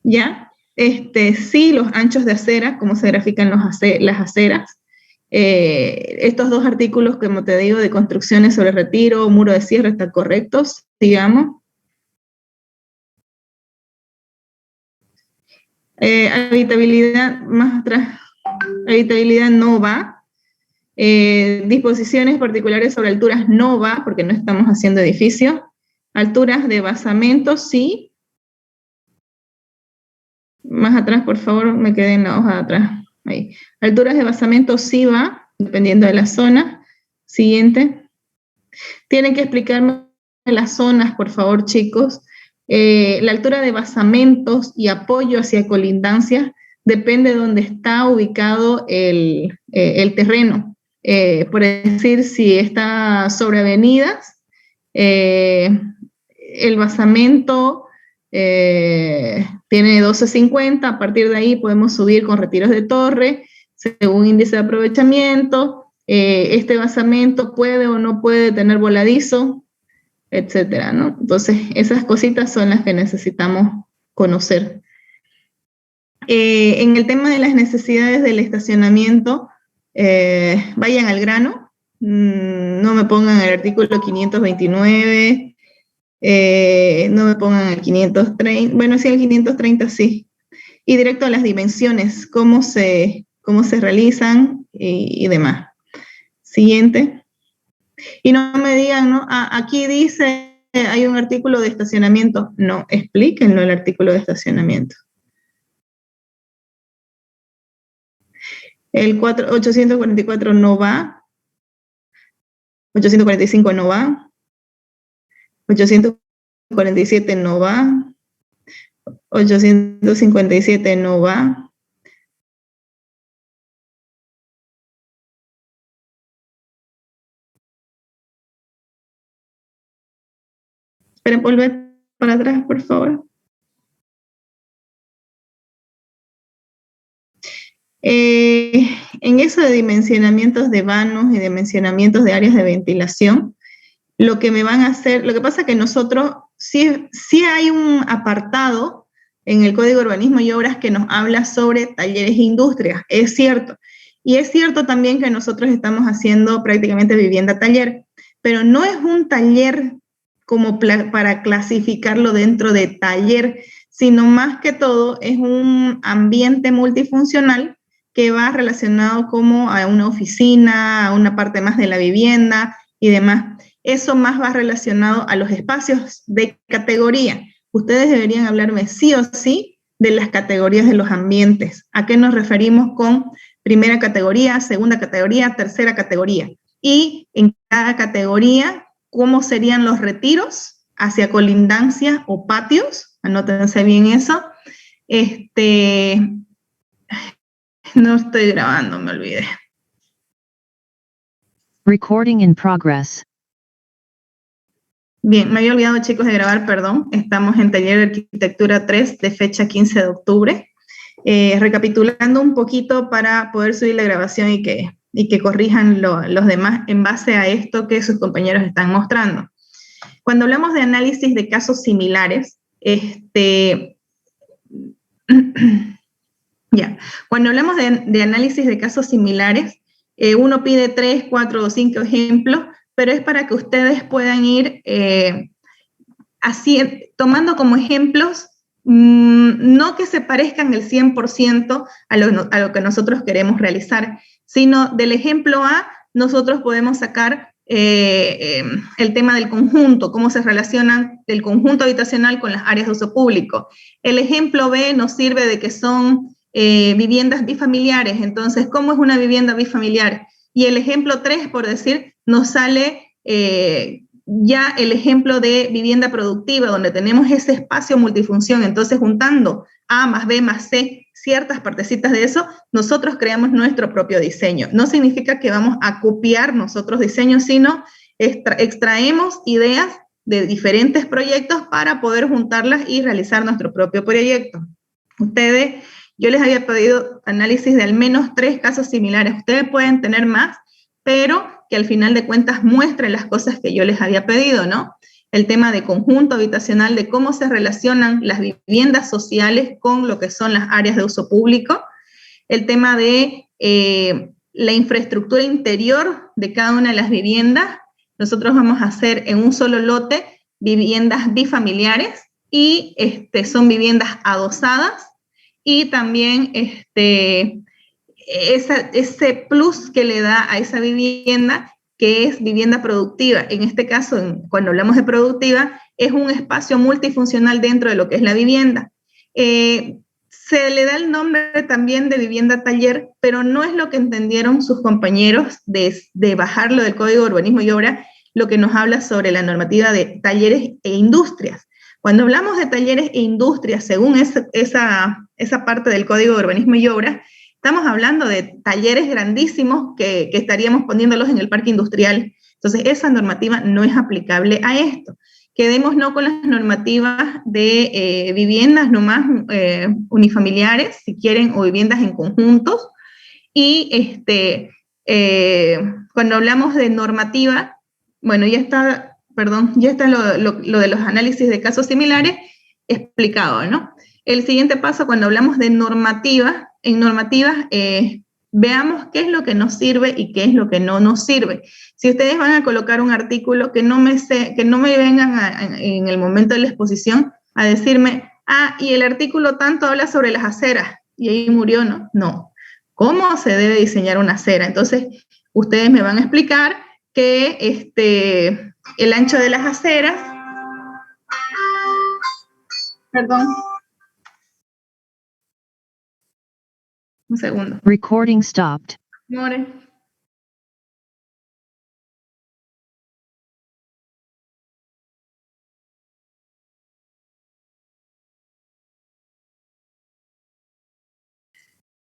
¿ya? Sí, los anchos de acera, cómo se grafican las aceras. Estos 2 artículos, como te digo, de construcciones sobre retiro, muro de cierre, están correctos, digamos. Habitabilidad, más atrás, habitabilidad no va. Disposiciones particulares sobre alturas no va, porque no estamos haciendo edificios. Alturas de basamentos, sí. Más atrás, por favor, me quedé en la hoja de atrás. Ahí. Alturas de basamentos sí va, dependiendo de la zona. Siguiente. Tienen que explicarme las zonas, por favor, chicos. La altura de basamentos y apoyo hacia colindancias depende de dónde está ubicado el terreno. Por decir, si está sobre avenidas, el basamento tiene 12.50, a partir de ahí podemos subir con retiros de torre, según índice de aprovechamiento. Este basamento puede o no puede tener voladizo, etcétera, ¿no? Entonces, esas cositas son las que necesitamos conocer. En el tema de las necesidades del estacionamiento, vayan al grano, no me pongan el artículo 529, no me pongan el 530, bueno, sí, el 530 sí, y directo a las dimensiones, cómo se realizan y demás. Siguiente. Y no me digan, ¿no? Aquí dice, hay un artículo de estacionamiento. No, explíquenlo el artículo de estacionamiento. El 844 no va. 845 no va. 847 no va. 857 no va. Esperen, volver para atrás, por favor. En eso de dimensionamientos de vanos y dimensionamientos de áreas de ventilación, lo que me van a hacer, lo que pasa es que nosotros, sí hay un apartado en el Código de Urbanismo y Obras que nos habla sobre talleres e industrias, es cierto. Y es cierto también que nosotros estamos haciendo prácticamente vivienda taller, pero no es un taller como para clasificarlo dentro de taller, sino más que todo es un ambiente multifuncional que va relacionado como a una oficina, a una parte más de la vivienda y demás. Eso más va relacionado a los espacios de categoría. Ustedes deberían hablarme sí o sí de las categorías de los ambientes. ¿A qué nos referimos con primera categoría, segunda categoría, tercera categoría? Y en cada categoría, ¿cómo serían los retiros hacia colindancias o patios? Anótense bien eso. No estoy grabando, me olvidé. Recording in progress. Bien, me había olvidado, chicos, de grabar, perdón. Estamos en taller de arquitectura 3 de fecha 15 de octubre. Recapitulando un poquito para poder subir la grabación y que corrijan los demás en base a esto que sus compañeros están mostrando. Cuando hablamos de análisis de casos similares, cuando hablamos de análisis de casos similares, uno pide 3, 4 o 5 ejemplos, pero es para que ustedes puedan ir tomando como ejemplos, no que se parezcan el 100% a lo que nosotros queremos realizar, sino del ejemplo A, nosotros podemos sacar el tema del conjunto, cómo se relacionan el conjunto habitacional con las áreas de uso público. El ejemplo B nos sirve de que son viviendas bifamiliares, entonces, ¿cómo es una vivienda bifamiliar? Y el ejemplo 3, por decir, nos sale ya el ejemplo de vivienda productiva, donde tenemos ese espacio multifunción. Entonces, juntando A más B más C, ciertas partecitas de eso, nosotros creamos nuestro propio diseño. No significa que vamos a copiar nosotros diseños, sino extraemos ideas de diferentes proyectos para poder juntarlas y realizar nuestro propio proyecto. Yo les había pedido análisis de al menos 3 casos similares. Ustedes pueden tener más, pero que al final de cuentas muestren las cosas que yo les había pedido, ¿no? El tema de conjunto habitacional, de cómo se relacionan las viviendas sociales con lo que son las áreas de uso público. El tema de la infraestructura interior de cada una de las viviendas. Nosotros vamos a hacer en un solo lote viviendas bifamiliares y son viviendas adosadas. y también ese plus que le da a esa vivienda, que es vivienda productiva. En este caso, cuando hablamos de productiva, es un espacio multifuncional dentro de lo que es la vivienda. Se le da el nombre también de vivienda taller, pero no es lo que entendieron sus compañeros de bajarlo del Código de Urbanismo y Obra, lo que nos habla sobre la normativa de talleres e industrias. Cuando hablamos de talleres e industrias, según esa parte del Código de Urbanismo y Obra, estamos hablando de talleres grandísimos que estaríamos poniéndolos en el parque industrial. Entonces, esa normativa no es aplicable a esto. Quedémonos con las normativas de viviendas nomás unifamiliares, si quieren, o viviendas en conjuntos. Y cuando hablamos de normativa, bueno, ya está lo de los análisis de casos similares explicado, ¿no? El siguiente paso, cuando hablamos de normativa, en normativas, veamos qué es lo que nos sirve y qué es lo que no nos sirve. Si ustedes van a colocar un artículo, que no me vengan en el momento de la exposición a decirme, y el artículo tanto habla sobre las aceras, y ahí murió, ¿no? No. ¿Cómo se debe diseñar una acera? Entonces, ustedes me van a explicar que el ancho de las aceras, perdón, un segundo. Recording stopped. More.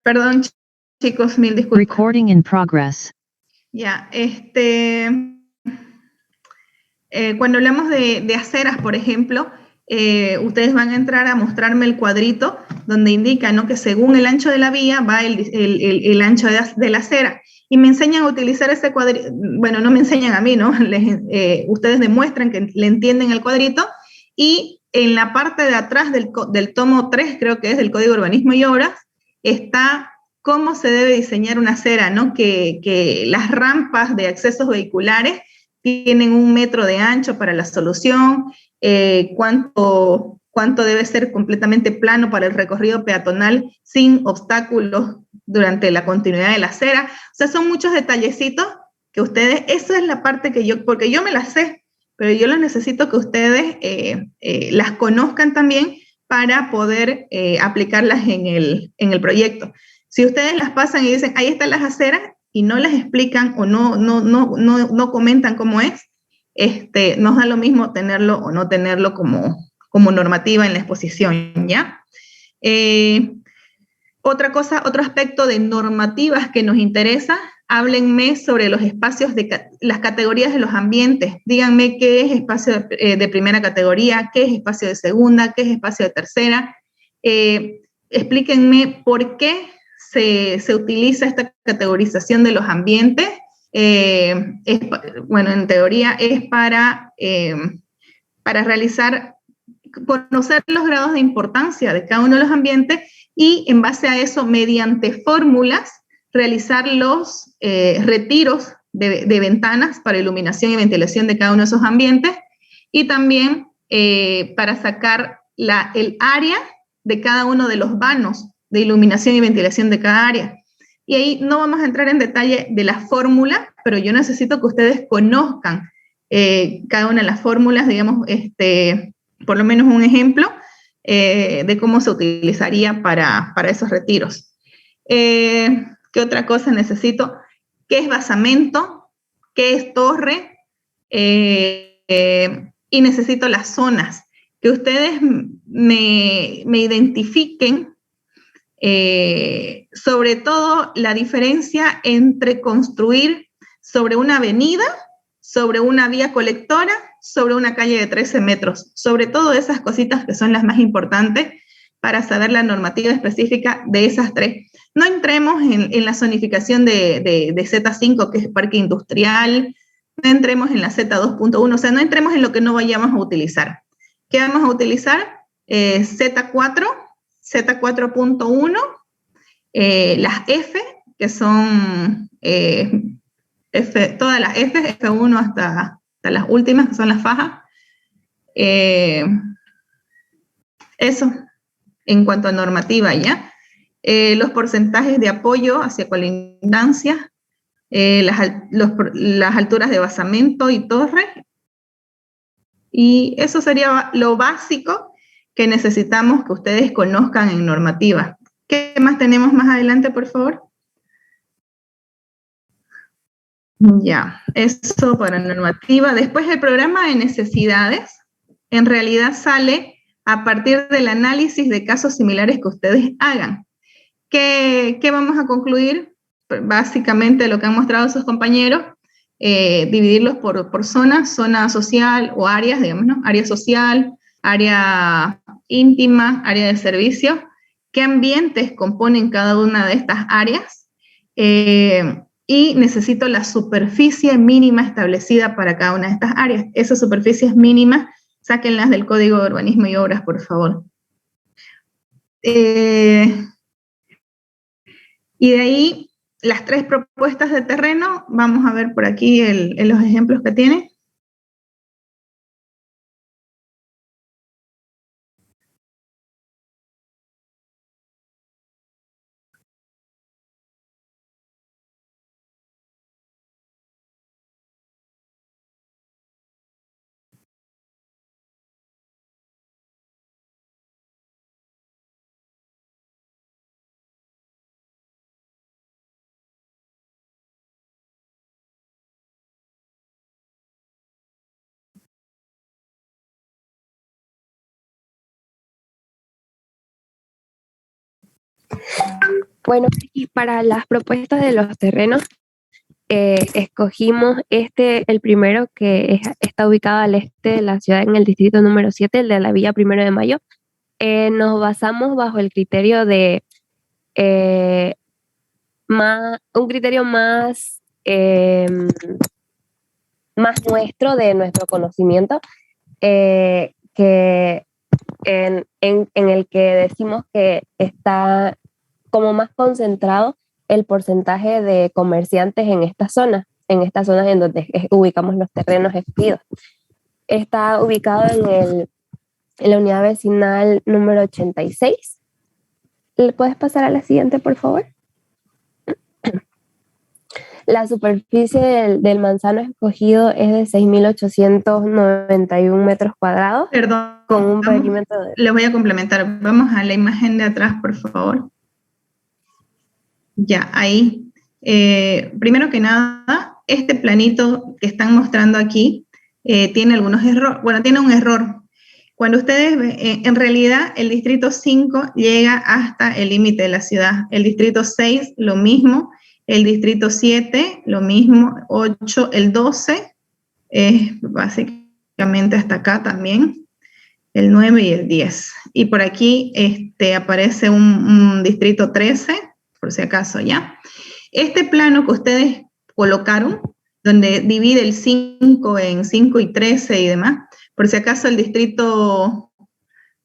Perdón, chicos, mil disculpas. Recording in progress. Ya, cuando hablamos de aceras, por ejemplo, ustedes van a entrar a mostrarme el cuadrito donde indica, ¿no?, que según el ancho de la vía va el ancho de la acera. Y me enseñan a utilizar ese cuadrito, bueno, no me enseñan a mí, ¿no? Ustedes demuestran que le entienden el cuadrito, y en la parte de atrás del tomo 3, creo que es, del Código de Urbanismo y Obras, está cómo se debe diseñar una acera, ¿no? Que las rampas de accesos vehiculares tienen 1 metro de ancho para la solución, cuánto debe ser completamente plano para el recorrido peatonal sin obstáculos durante la continuidad de la acera. O sea, son muchos detallecitos que ustedes, esa es la parte que porque yo me las sé, pero yo lo necesito que ustedes las conozcan también para poder aplicarlas en el proyecto. Si ustedes las pasan y dicen, ahí están las aceras, y no las explican o no comentan cómo es, nos da lo mismo tenerlo o no tenerlo como normativa en la exposición, ¿ya? Otro aspecto de normativas que nos interesa, háblenme sobre los espacios las categorías de los ambientes. Díganme qué es espacio de primera categoría, qué es espacio de segunda, qué es espacio de tercera. Explíquenme por qué se utiliza esta categorización de los ambientes. Bueno, en teoría es para conocer los grados de importancia de cada uno de los ambientes, y en base a eso, mediante fórmulas, realizar los retiros de ventanas para iluminación y ventilación de cada uno de esos ambientes, y también para sacar el área de cada uno de los vanos de iluminación y ventilación de cada área. Y ahí no vamos a entrar en detalle de la fórmula, pero yo necesito que ustedes conozcan cada una de las fórmulas, digamos, por lo menos un ejemplo de cómo se utilizaría para esos retiros. ¿Qué otra cosa necesito? ¿Qué es basamento? ¿Qué es torre? Y necesito las zonas, que ustedes me identifiquen, sobre todo la diferencia entre construir sobre una avenida, sobre una vía colectora, sobre una calle de 13 metros, sobre todo esas cositas que son las más importantes para saber la normativa específica de esas tres. No entremos en la zonificación de Z5, que es parque industrial, no entremos en la Z2.1, o sea, no entremos en lo que no vayamos a utilizar. ¿Qué vamos a utilizar? Z4, Z4.1, las F, que son todas las F, F1 hasta las últimas, que son las fajas. Eso. en cuanto a normativa, ¿ya? Los porcentajes de apoyo hacia colindancia, las alturas de basamento y torre. Y eso sería lo básico que necesitamos que ustedes conozcan en normativa. ¿Qué más tenemos más adelante, por favor? Ya, eso para normativa. Después el programa de necesidades, en realidad sale a partir del análisis de casos similares que ustedes hagan. ¿Qué vamos a concluir? Básicamente lo que han mostrado sus compañeros, dividirlos por zonas, zona social o áreas, digamos, ¿no? Área social, área íntima, área de servicio. ¿Qué ambientes componen cada una de estas áreas? Y necesito la superficie mínima establecida para cada una de estas áreas. Esas superficies mínimas, sáquenlas del Código de Urbanismo y Obras, por favor. Y de ahí, las 3 propuestas de terreno, vamos a ver por aquí los ejemplos que tiene. Bueno, y para las propuestas de los terrenos, escogimos el primero que está ubicado al este de la ciudad en el distrito número 7, el de la Villa 1 de Mayo. Nos basamos bajo el criterio de un criterio más nuestro, de nuestro conocimiento, que en el que decimos que está como más concentrado el porcentaje de comerciantes en estas zonas en donde ubicamos los terrenos escogidos. Está ubicado en la unidad vecinal número 86. ¿Le puedes pasar a la siguiente, por favor? La superficie del manzano escogido es de 6.891 metros cuadrados. Perdón, con un perímetro de... Les voy a complementar. Vamos a la imagen de atrás, por favor. Ya, ahí. Primero que nada, este planito que están mostrando aquí tiene algunos errores. Bueno, tiene un error. Cuando ustedes ven, en realidad el distrito 5 llega hasta el límite de la ciudad. El distrito 6, lo mismo. El distrito 7, lo mismo. 8, el 12, básicamente hasta acá también. El 9 y el 10. Y por aquí aparece un distrito 13, por si acaso, ¿ya? Este plano que ustedes colocaron, donde divide el 5 en 5 y 13 y demás, por si acaso el distrito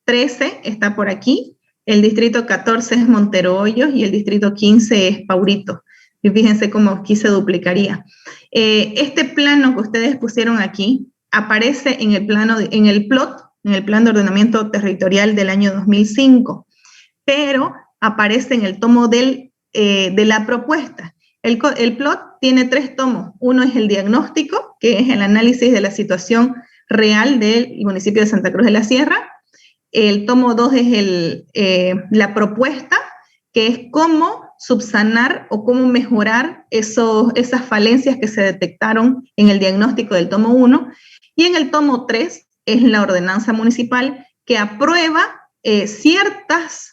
13 está por aquí, el distrito 14 es Montero Hoyos y el distrito 15 es Paurito. Y fíjense cómo aquí se duplicaría. Este plano que ustedes pusieron aquí aparece en el plan de ordenamiento territorial del año 2005, pero aparece en el tomo de la propuesta. El plot tiene 3 tomos. Uno es el diagnóstico, que es el análisis de la situación real del municipio de Santa Cruz de la Sierra. El tomo 2 es la propuesta, que es cómo subsanar o cómo mejorar esas falencias que se detectaron en el diagnóstico del tomo 1. Y en el tomo 3 es la ordenanza municipal, que aprueba ciertas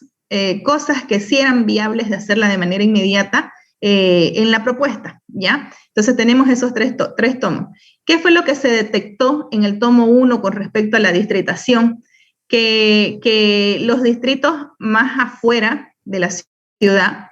cosas que sí eran viables de hacerla de manera inmediata en la propuesta, ¿ya? Entonces tenemos esos tres tomos. ¿Qué fue lo que se detectó en el tomo 1 con respecto a la distritación? Que los distritos más afuera de la ciudad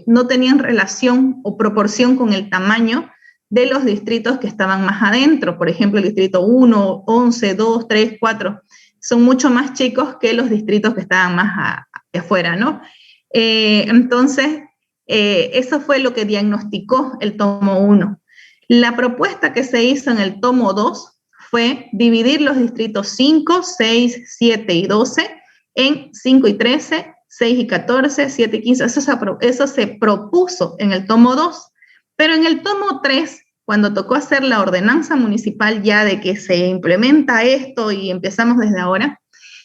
no tenían relación o proporción con el tamaño de los distritos que estaban más adentro. Por ejemplo, el distrito 1, 11, 2, 3, 4, son mucho más chicos que los distritos que estaban más afuera, ¿no? Entonces, eso fue lo que diagnosticó el tomo 1. La propuesta que se hizo en el tomo 2 fue dividir los distritos 5, 6, 7 y 12 en 5 y 13, 6 y 14, 7 y 15. Eso se propuso en el tomo 2, pero en el tomo 3, cuando tocó hacer la ordenanza municipal ya de que se implementa esto y empezamos desde ahora,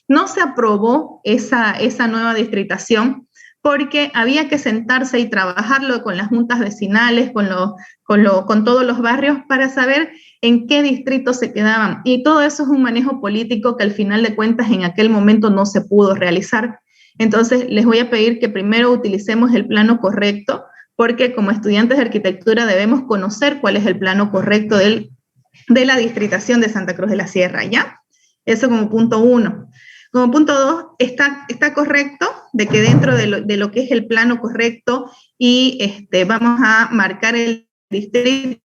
no se aprobó esa nueva distritación porque había que sentarse y trabajarlo con las juntas vecinales, con todos los barrios para saber en qué distrito se quedaban. Y todo eso es un manejo político que al final de cuentas en aquel momento no se pudo realizar. Entonces les voy a pedir que primero utilicemos el plano correcto, porque como estudiantes de arquitectura debemos conocer cuál es el plano correcto de la distritación de Santa Cruz de la Sierra, ¿ya? Eso como punto 1. Como punto 2, está correcto de que dentro de lo que es el plano correcto y vamos a marcar el distrito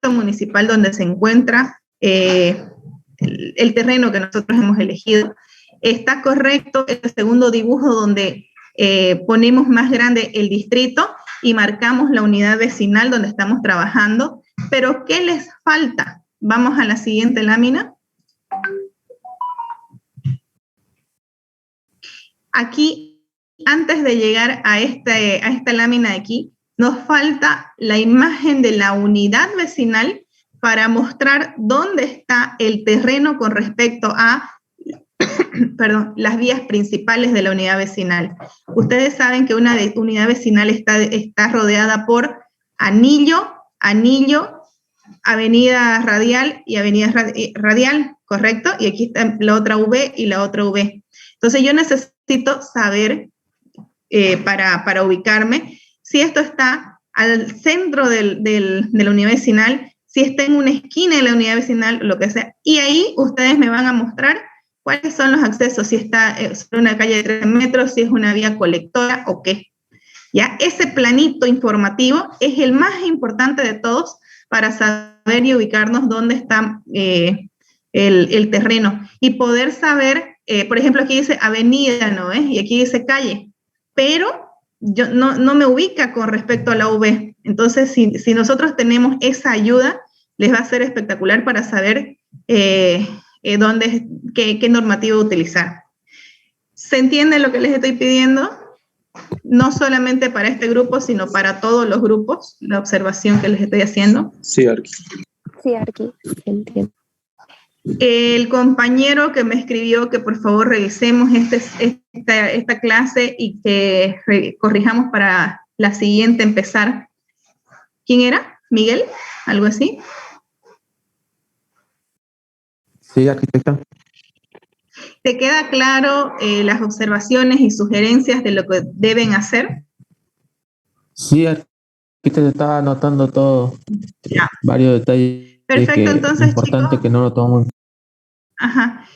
municipal donde se encuentra el terreno que nosotros hemos elegido. Está correcto el segundo dibujo donde ponemos más grande el distrito y marcamos la unidad vecinal donde estamos trabajando, pero ¿qué les falta? Vamos a la siguiente lámina. Aquí, antes de llegar a esta lámina de aquí, nos falta la imagen de la unidad vecinal para mostrar dónde está el terreno con respecto a las vías principales de la unidad vecinal. Ustedes saben que una unidad vecinal está rodeada por anillo, avenida radial y avenida radial, ¿correcto? Y aquí está la otra V y la otra V. Entonces yo necesito saber, para ubicarme, si esto está al centro de la unidad vecinal, si está en una esquina de la unidad vecinal, lo que sea. Y ahí ustedes me van a mostrar cuáles son los accesos, si está sobre una calle de 3 metros, si es una vía colectora o qué. ¿Ya? Ese planito informativo es el más importante de todos para saber y ubicarnos dónde está el terreno y poder saber, por ejemplo, aquí dice avenida, ¿no es? Y aquí dice calle, pero yo no me ubica con respecto a la V. Entonces, si nosotros tenemos esa ayuda, les va a ser espectacular para saber qué normativa utilizar. ¿Se entiende lo que les estoy pidiendo? No solamente para este grupo, sino para todos los grupos, la observación que les estoy haciendo. Sí, Arqui. Sí, Arqui, entiendo. El compañero que me escribió que por favor revisemos esta clase y que corrijamos para la siguiente empezar. ¿Quién era? ¿Miguel? ¿Algo así? Sí, arquitecta. ¿Te queda claro las observaciones y sugerencias de lo que deben hacer? Sí, arquitecta, estaba anotando todo. Ya. Varios detalles. Perfecto, entonces, importante chicos, que no lo tomemos. Ajá.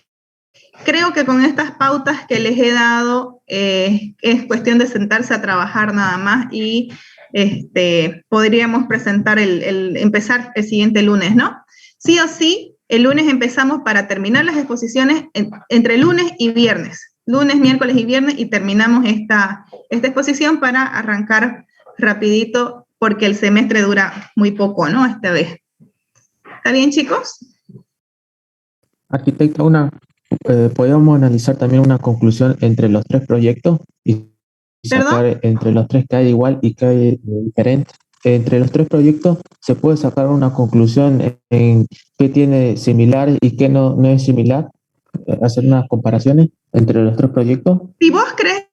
Creo que con estas pautas que les he dado es cuestión de sentarse a trabajar nada más y podríamos presentar empezar el siguiente lunes, ¿no? Sí o sí, el lunes empezamos para terminar las exposiciones entre lunes y viernes. Lunes, miércoles y viernes y terminamos esta exposición para arrancar rapidito porque el semestre dura muy poco, ¿no? Esta vez. ¿Está bien, chicos? Arquitecta, podemos analizar también una conclusión entre los 3 proyectos y sacar entre los 3 que hay igual y que hay diferente. Entre los 3 proyectos se puede sacar una conclusión en qué tiene similar y qué no es similar, hacer unas comparaciones entre los 3 proyectos. Si vos crees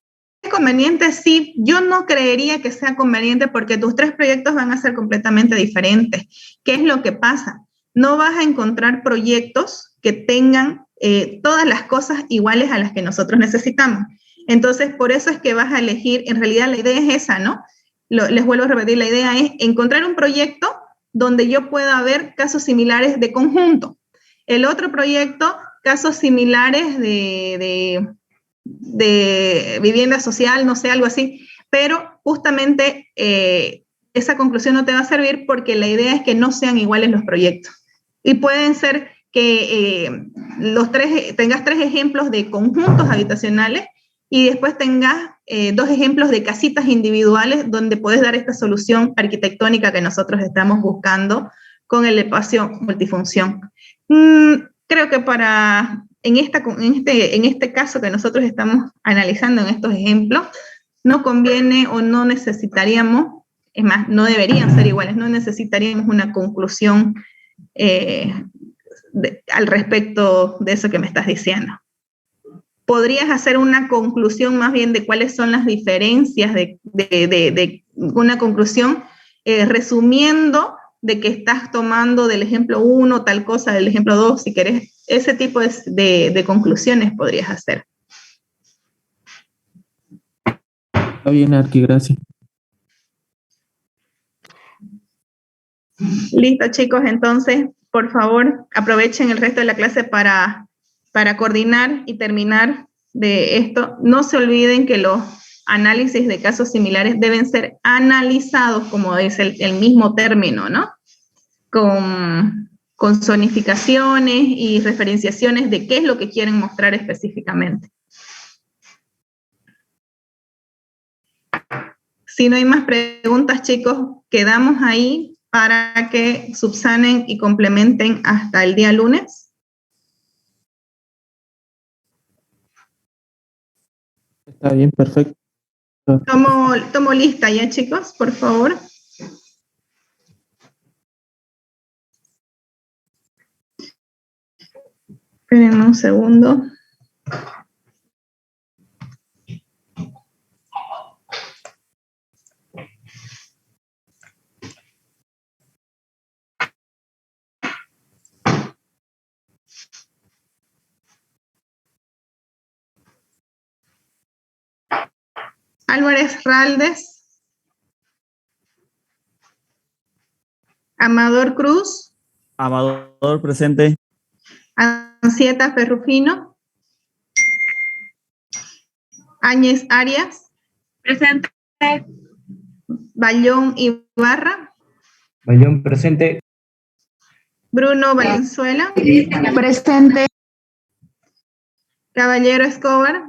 conveniente, sí. Yo no creería que sea conveniente porque tus 3 proyectos van a ser completamente diferentes. ¿Qué es lo que pasa? No vas a encontrar proyectos que tengan todas las cosas iguales a las que nosotros necesitamos. Entonces, por eso es que vas a elegir, en realidad la idea es esa, ¿no? Les vuelvo a repetir, la idea es encontrar un proyecto donde yo pueda ver casos similares de conjunto. El otro proyecto, casos similares de vivienda social, no sé, algo así, pero justamente esa conclusión no te va a servir porque la idea es que no sean iguales los proyectos. Y pueden ser que tengas 3 ejemplos de conjuntos habitacionales y después tengas 2 ejemplos de casitas individuales donde puedes dar esta solución arquitectónica que nosotros estamos buscando con el espacio multifunción. Creo que para en este caso que nosotros estamos analizando en estos ejemplos, no conviene o no necesitaríamos, es más, no deberían ser iguales, no necesitaríamos una conclusión al respecto de eso que me estás diciendo. Podrías hacer una conclusión más bien de cuáles son las diferencias, de una conclusión resumiendo de que estás tomando del ejemplo 1 tal cosa, del ejemplo 2, si querés, ese tipo de conclusiones podrías hacer. Está bien, Arqui, gracias. Listo, chicos, entonces, por favor, aprovechen el resto de la clase para coordinar y terminar de esto. No se olviden que los análisis de casos similares deben ser analizados, como dice el mismo término, ¿no? Con zonificaciones y referenciaciones de qué es lo que quieren mostrar específicamente. Si no hay más preguntas, chicos, quedamos ahí para que subsanen y complementen hasta el día lunes. Está bien, perfecto. Tomo lista ya, chicos, por favor. Esperen un segundo. Álvarez Raldes. Amador Cruz. Amador, presente. Ancieta Ferrufino. Áñez Arias. Presente. Bayón Ibarra. Bayón, presente. Bruno Valenzuela. Presente. Caballero Escobar.